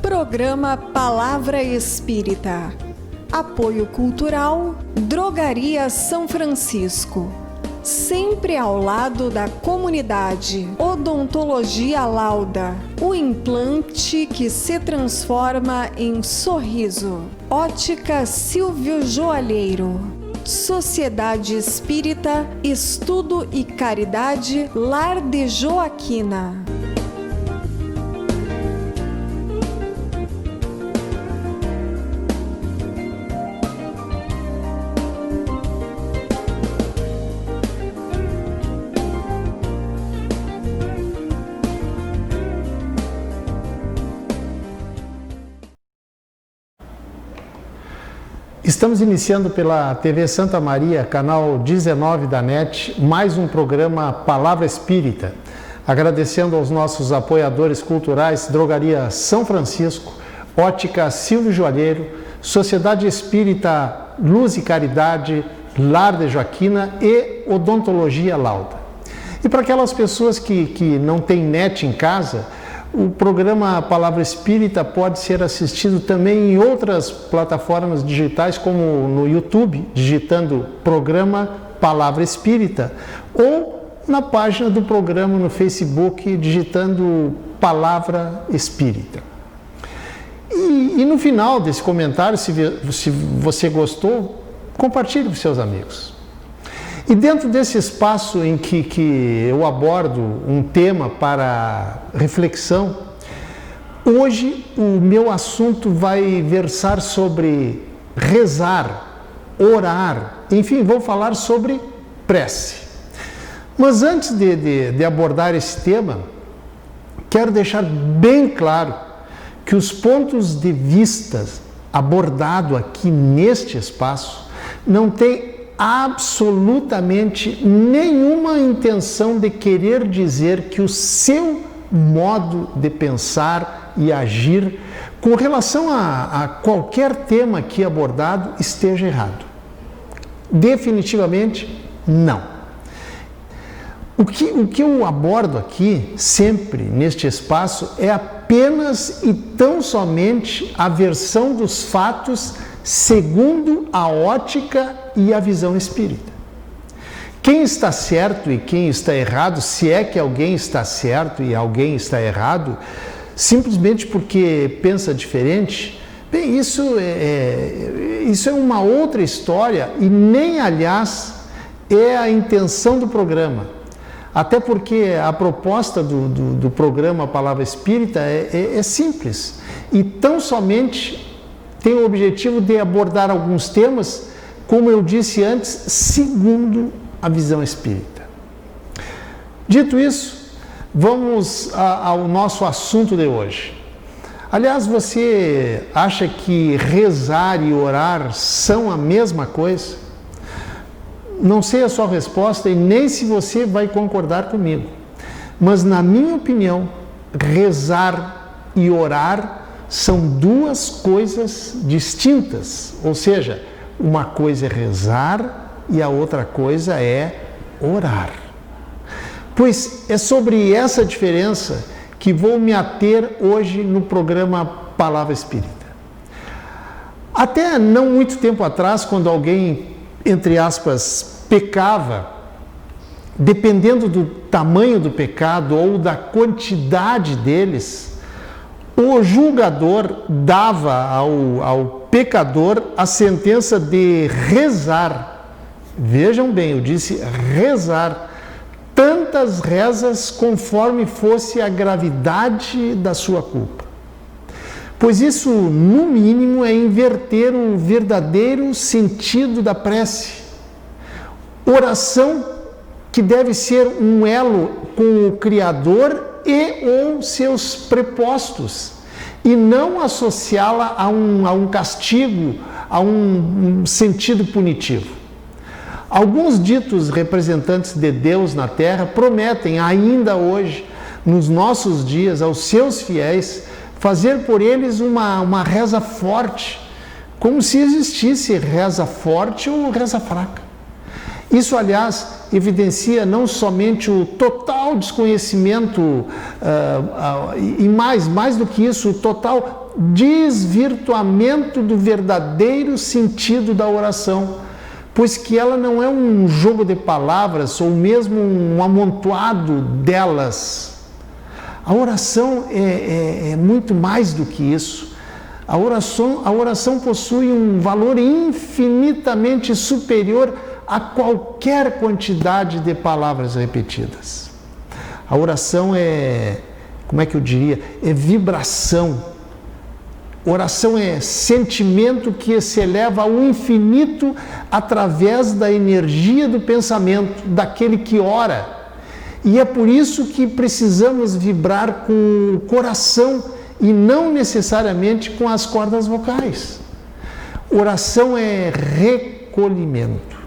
Programa Palavra Espírita. Apoio Cultural, Drogaria São Francisco. Sempre ao lado da comunidade. Odontologia Lauda. O implante que se transforma em sorriso. Ótica Silvio Joalheiro. Sociedade Espírita, Estudo e Caridade, Lar de Joaquina. Estamos iniciando pela TV Santa Maria, canal 19 da NET, mais um programa Palavra Espírita. Agradecendo aos nossos apoiadores culturais, Drogaria São Francisco, Ótica Silvio Joalheiro, Sociedade Espírita Luz e Caridade, Lar de Joaquina e Odontologia Lauda. E para aquelas pessoas que não têm NET em casa, o programa Palavra Espírita pode ser assistido também em outras plataformas digitais, como no YouTube, digitando Programa Palavra Espírita, ou na página do programa no Facebook, digitando Palavra Espírita. E no final desse comentário, se você gostou, compartilhe com seus amigos. E dentro desse espaço em que eu abordo um tema para reflexão, hoje o meu assunto vai versar sobre rezar, orar, enfim, vou falar sobre prece. Mas antes de abordar esse tema, quero deixar bem claro que os pontos de vista abordados aqui neste espaço não têm absolutamente nenhuma intenção de querer dizer que o seu modo de pensar e agir com relação a qualquer tema aqui abordado esteja errado. Definitivamente não. O que eu abordo aqui, sempre neste espaço, é apenas e tão somente a versão dos fatos segundo a ótica e a visão espírita. Quem está certo e quem está errado, se é que alguém está certo e alguém está errado, simplesmente porque pensa diferente, bem, isso é uma outra história e nem, aliás, é a intenção do programa. Até porque a proposta do programa Palavra Espírita é simples e tão somente tem o objetivo de abordar alguns temas, como eu disse antes, segundo a visão espírita. Dito isso, vamos ao nosso assunto de hoje. Aliás, você acha que rezar e orar são a mesma coisa? Não sei a sua resposta e nem se você vai concordar comigo. Mas, na minha opinião, rezar e orar são duas coisas distintas. Ou seja, uma coisa é rezar e a outra coisa é orar. Pois é sobre essa diferença que vou me ater hoje no programa Palavra Espírita. Até não muito tempo atrás, quando alguém, entre aspas, pecava, dependendo do tamanho do pecado ou da quantidade deles, o julgador dava ao pecador a sentença de rezar. Vejam bem, eu disse rezar tantas rezas conforme fosse a gravidade da sua culpa. Pois isso, no mínimo, é inverter o verdadeiro sentido da prece. Oração que deve ser um elo com o Criador e ou seus prepostos, e não associá-la a um castigo, a um sentido punitivo. Alguns ditos representantes de Deus na Terra prometem ainda hoje, nos nossos dias, aos seus fiéis, fazer por eles uma reza forte, como se existisse reza forte ou reza fraca. Isso, aliás, evidencia não somente o total desconhecimento e mais do que isso, o total desvirtuamento do verdadeiro sentido da oração, pois que ela não é um jogo de palavras ou mesmo um amontoado delas. A oração é muito mais do que isso. A oração possui um valor infinitamente superior a qualquer quantidade de palavras repetidas. A oração é vibração. Oração é sentimento que se eleva ao infinito através da energia do pensamento daquele que ora. E é por isso que precisamos vibrar com o coração e não necessariamente com as cordas vocais. Oração é recolhimento.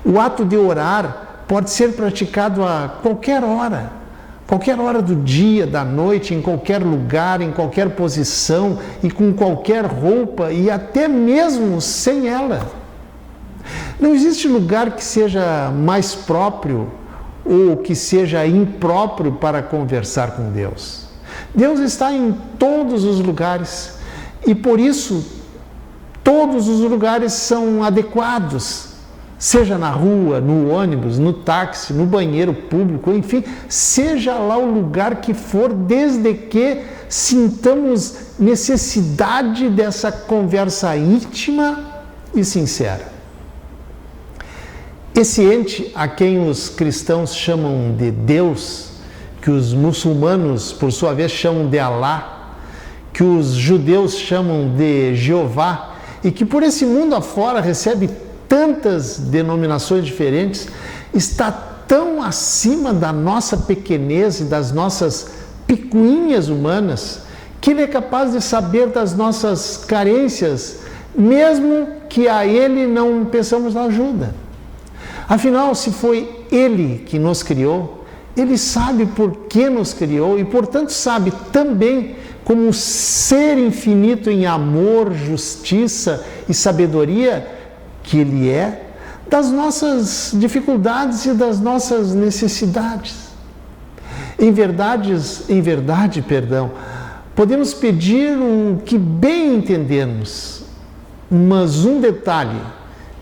O ato de orar pode ser praticado a qualquer hora do dia, da noite, em qualquer lugar, em qualquer posição e com qualquer roupa e até mesmo sem ela. Não existe lugar que seja mais próprio ou que seja impróprio para conversar com Deus. Deus está em todos os lugares e por isso todos os lugares são adequados. Seja na rua, no ônibus, no táxi, no banheiro público, enfim, seja lá o lugar que for, desde que sintamos necessidade dessa conversa íntima e sincera. Esse ente a quem os cristãos chamam de Deus, que os muçulmanos, por sua vez, chamam de Alá, que os judeus chamam de Jeová, e que por esse mundo afora recebe tantas denominações diferentes, está tão acima da nossa pequenez e das nossas picuinhas humanas, que Ele é capaz de saber das nossas carências, mesmo que a Ele não peçamos ajuda. Afinal, se foi Ele que nos criou, Ele sabe por que nos criou e, portanto, sabe também como ser infinito em amor, justiça e sabedoria que Ele é, das nossas dificuldades e das nossas necessidades. Em verdade, podemos pedir o que bem entendemos, mas um detalhe,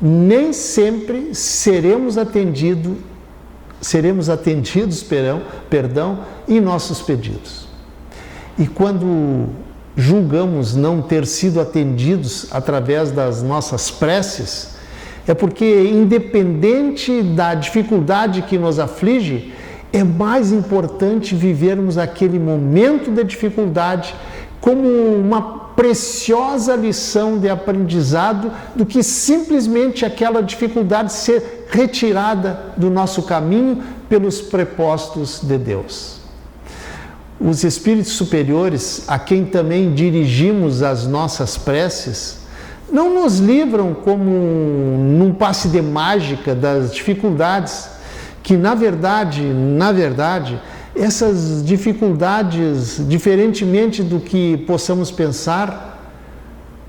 nem sempre seremos atendidos em nossos pedidos. E quando julgamos não ter sido atendidos através das nossas preces, é porque, independente da dificuldade que nos aflige, é mais importante vivermos aquele momento de dificuldade como uma preciosa lição de aprendizado do que simplesmente aquela dificuldade ser retirada do nosso caminho pelos prepostos de Deus. Os espíritos superiores, a quem também dirigimos as nossas preces, não nos livram como num passe de mágica das dificuldades, que na verdade, essas dificuldades, diferentemente do que possamos pensar,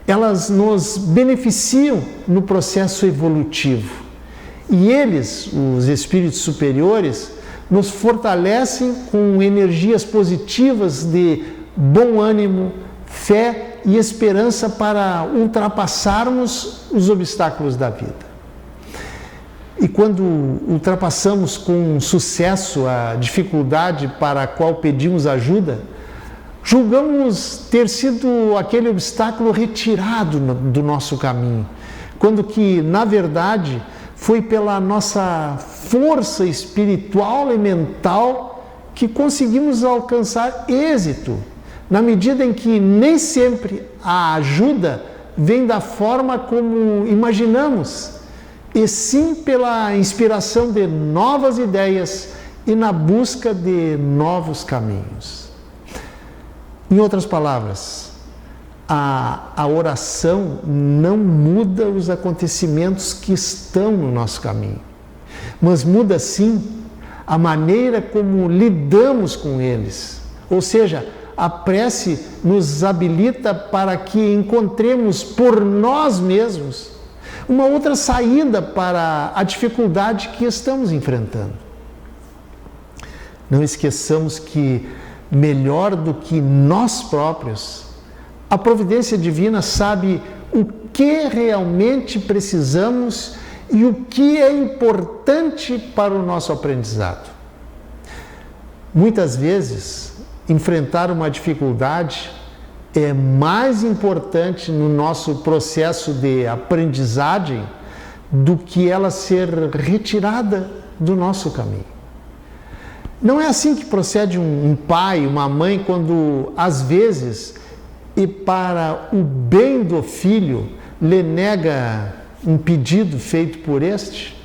elas nos beneficiam no processo evolutivo. E eles, os espíritos superiores, nos fortalecem com energias positivas de bom ânimo, fé e esperança para ultrapassarmos os obstáculos da vida. E quando ultrapassamos com sucesso a dificuldade para a qual pedimos ajuda, julgamos ter sido aquele obstáculo retirado do nosso caminho, quando que, na verdade, foi pela nossa força espiritual e mental que conseguimos alcançar êxito, na medida em que nem sempre a ajuda vem da forma como imaginamos, e sim pela inspiração de novas ideias e na busca de novos caminhos. Em outras palavras, a oração não muda os acontecimentos que estão no nosso caminho, mas muda sim a maneira como lidamos com eles. Ou seja, a prece nos habilita para que encontremos por nós mesmos uma outra saída para a dificuldade que estamos enfrentando. Não esqueçamos que, melhor do que nós próprios, a providência divina sabe o que realmente precisamos e o que é importante para o nosso aprendizado. Muitas vezes, enfrentar uma dificuldade é mais importante no nosso processo de aprendizagem do que ela ser retirada do nosso caminho. Não é assim que procede um pai, uma mãe, quando às vezes, e para o bem do filho, lhe nega um pedido feito por este?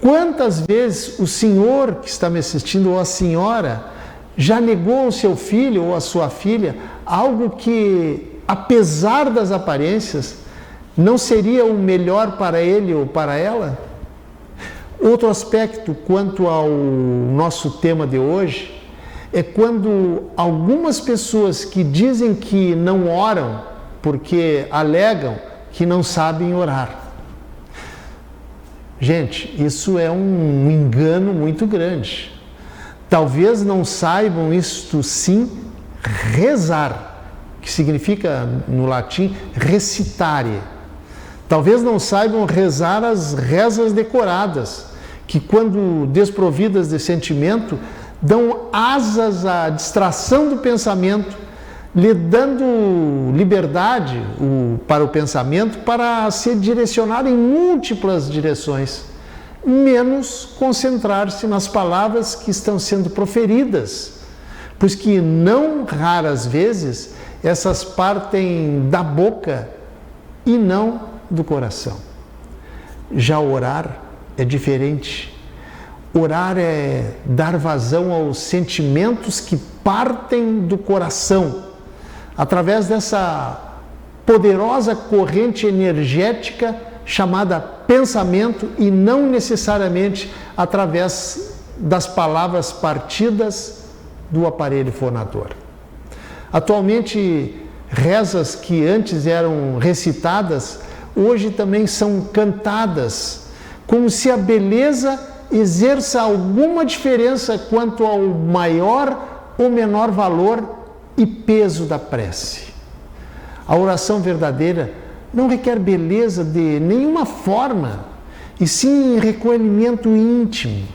Quantas vezes o senhor que está me assistindo, ou a senhora, já negou ao seu filho ou à sua filha algo que, apesar das aparências, não seria o melhor para ele ou para ela? Outro aspecto quanto ao nosso tema de hoje é quando algumas pessoas que dizem que não oram porque alegam que não sabem orar. Gente, isso é um engano muito grande. Talvez não saibam isto sim rezar, que significa no latim recitare. Talvez não saibam rezar as rezas decoradas, que quando desprovidas de sentimento, dão asas à distração do pensamento, lhe dando liberdade para o pensamento para se direcionar em múltiplas direções, menos concentrar-se nas palavras que estão sendo proferidas, pois que não raras vezes essas partem da boca e não do coração. Já orar é diferente. Orar é dar vazão aos sentimentos que partem do coração, através dessa poderosa corrente energética chamada pensamento e não necessariamente através das palavras partidas do aparelho fonador. Atualmente, rezas que antes eram recitadas, hoje também são cantadas, como se a beleza exerça alguma diferença quanto ao maior ou menor valor e peso da prece. A oração verdadeira não requer beleza de nenhuma forma, e sim recolhimento íntimo,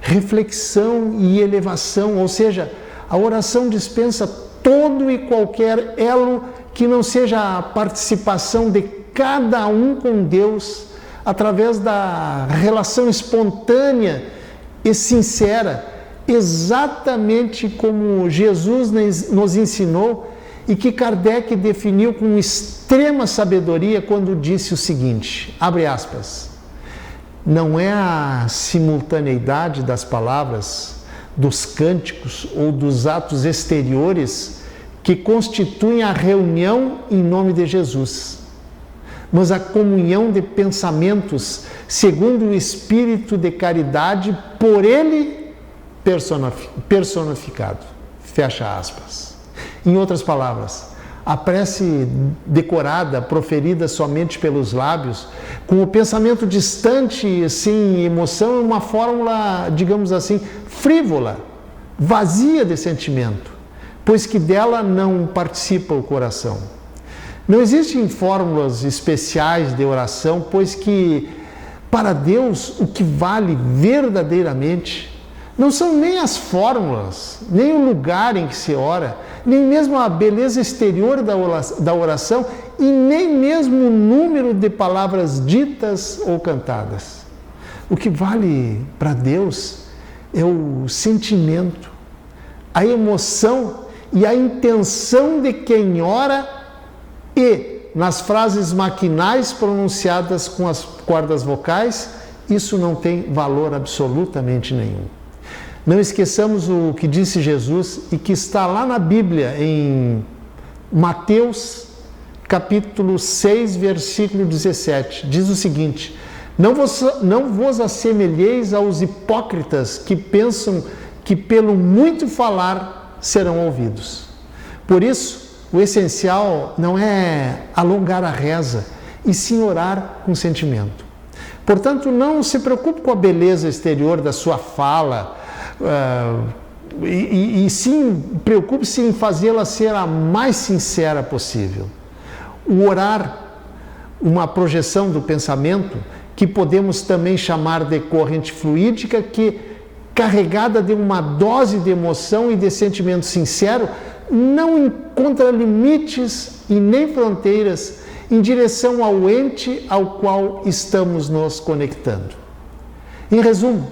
reflexão e elevação, ou seja, a oração dispensa todo e qualquer elo que não seja a participação de cada um com Deus, através da relação espontânea e sincera, exatamente como Jesus nos ensinou e que Kardec definiu com extrema sabedoria quando disse o seguinte, abre aspas, não é a simultaneidade das palavras, dos cânticos ou dos atos exteriores que constituem a reunião em nome de Jesus, mas a comunhão de pensamentos segundo o espírito de caridade por ele personificado. Fecha aspas. Em outras palavras, a prece decorada, proferida somente pelos lábios, com o pensamento distante e sem emoção, é uma fórmula, digamos assim, frívola, vazia de sentimento, pois que dela não participa o coração. Não existem fórmulas especiais de oração, pois que para Deus o que vale verdadeiramente não são nem as fórmulas, nem o lugar em que se ora, nem mesmo a beleza exterior da oração e nem mesmo o número de palavras ditas ou cantadas. O que vale para Deus é o sentimento, a emoção e a intenção de quem ora e, nas frases maquinais pronunciadas com as cordas vocais, isso não tem valor absolutamente nenhum. Não esqueçamos o que disse Jesus e que está lá na Bíblia, em Mateus, capítulo 6, versículo 17. Diz o seguinte, não vos assemelheis aos hipócritas que pensam que pelo muito falar serão ouvidos. Por isso, o essencial não é alongar a reza, e sim orar com sentimento. Portanto, não se preocupe com a beleza exterior da sua fala, e sim preocupe-se em fazê-la ser a mais sincera possível. O orar, uma projeção do pensamento, que podemos também chamar de corrente fluídica, que, carregada de uma dose de emoção e de sentimento sincero, não encontra limites e nem fronteiras em direção ao ente ao qual estamos nos conectando. Em resumo,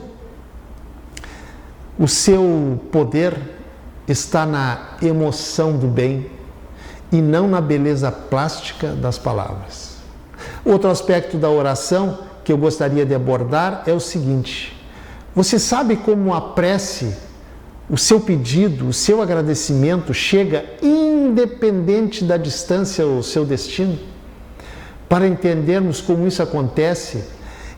o seu poder está na emoção do bem e não na beleza plástica das palavras. Outro aspecto da oração que eu gostaria de abordar é o seguinte: você sabe como a prece, o seu pedido, o seu agradecimento chega independente da distância ao seu destino? Para entendermos como isso acontece,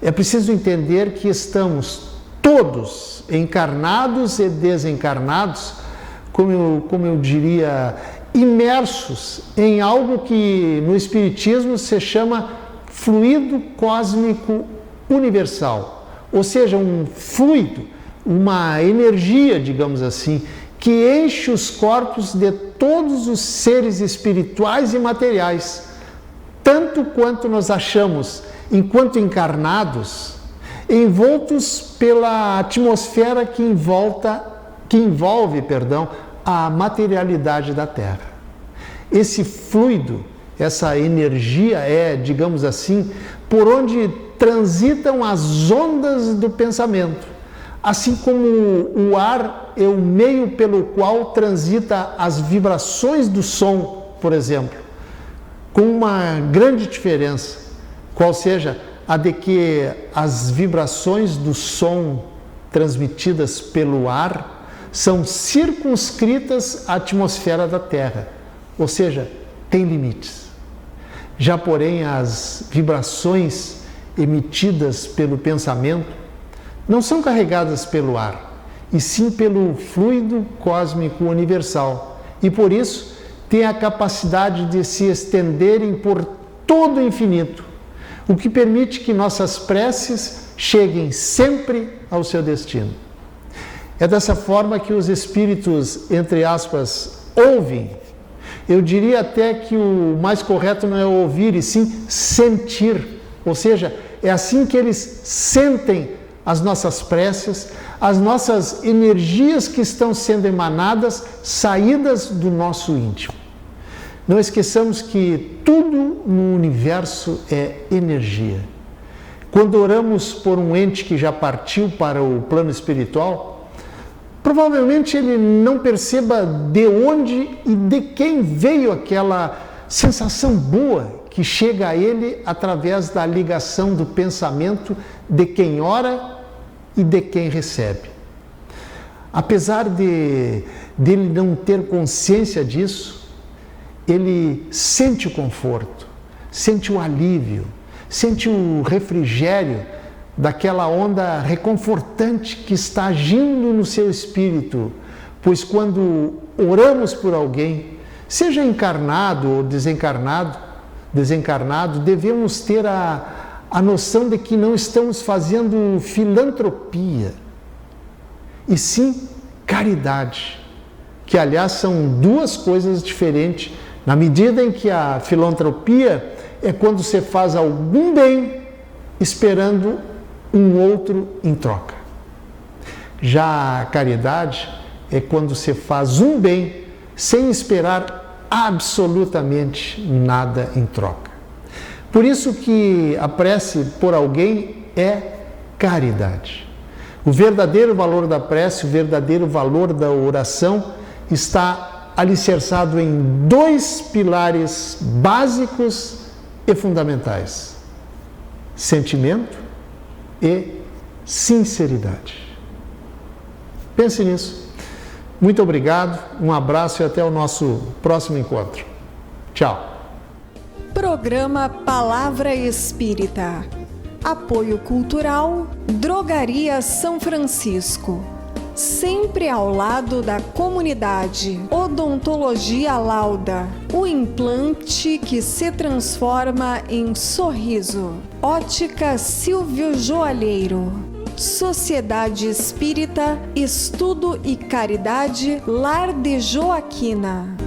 é preciso entender que estamos todos, encarnados e desencarnados, como eu diria, imersos em algo que no Espiritismo se chama fluido cósmico universal, ou seja, um fluido, uma energia, digamos assim, que enche os corpos de todos os seres espirituais e materiais, tanto quanto nós achamos, enquanto encarnados, envoltos pela atmosfera que envolve a materialidade da Terra. Esse fluido, essa energia é, digamos assim, por onde transitam as ondas do pensamento, assim como o ar é o meio pelo qual transita as vibrações do som, por exemplo, com uma grande diferença, qual seja a de que as vibrações do som transmitidas pelo ar são circunscritas à atmosfera da Terra, ou seja, tem limites. Já, porém, as vibrações emitidas pelo pensamento não são carregadas pelo ar, e sim pelo fluido cósmico universal, e por isso têm a capacidade de se estenderem por todo o infinito, o que permite que nossas preces cheguem sempre ao seu destino. É dessa forma que os espíritos, entre aspas, ouvem. Eu diria até que o mais correto não é ouvir, e sim sentir. Ou seja, é assim que eles sentem as nossas preces, as nossas energias que estão sendo emanadas, saídas do nosso íntimo. Não esqueçamos que tudo no universo é energia. Quando oramos por um ente que já partiu para o plano espiritual, provavelmente ele não perceba de onde e de quem veio aquela sensação boa que chega a ele através da ligação do pensamento de quem ora e de quem recebe. Apesar de ele não ter consciência disso, ele sente o conforto, sente o alívio, sente o refrigério daquela onda reconfortante que está agindo no seu espírito, pois quando oramos por alguém, seja encarnado ou desencarnado, devemos ter a noção de que não estamos fazendo filantropia, e sim caridade, que aliás são duas coisas diferentes, na medida em que a filantropia é quando você faz algum bem esperando um outro em troca. Já a caridade é quando você faz um bem sem esperar absolutamente nada em troca. Por isso que a prece por alguém é caridade. O verdadeiro valor da prece, o verdadeiro valor da oração está alicerçado em dois pilares básicos e fundamentais: sentimento e sinceridade. Pense nisso. Muito obrigado, um abraço e até o nosso próximo encontro. Tchau. Programa Palavra Espírita. Apoio Cultural Drogaria São Francisco. sempre ao lado da comunidade. Odontologia Lauda, o implante que se transforma em sorriso. Ótica Silvio Joalheiro. Sociedade Espírita, Estudo e Caridade, Lar de Joaquina.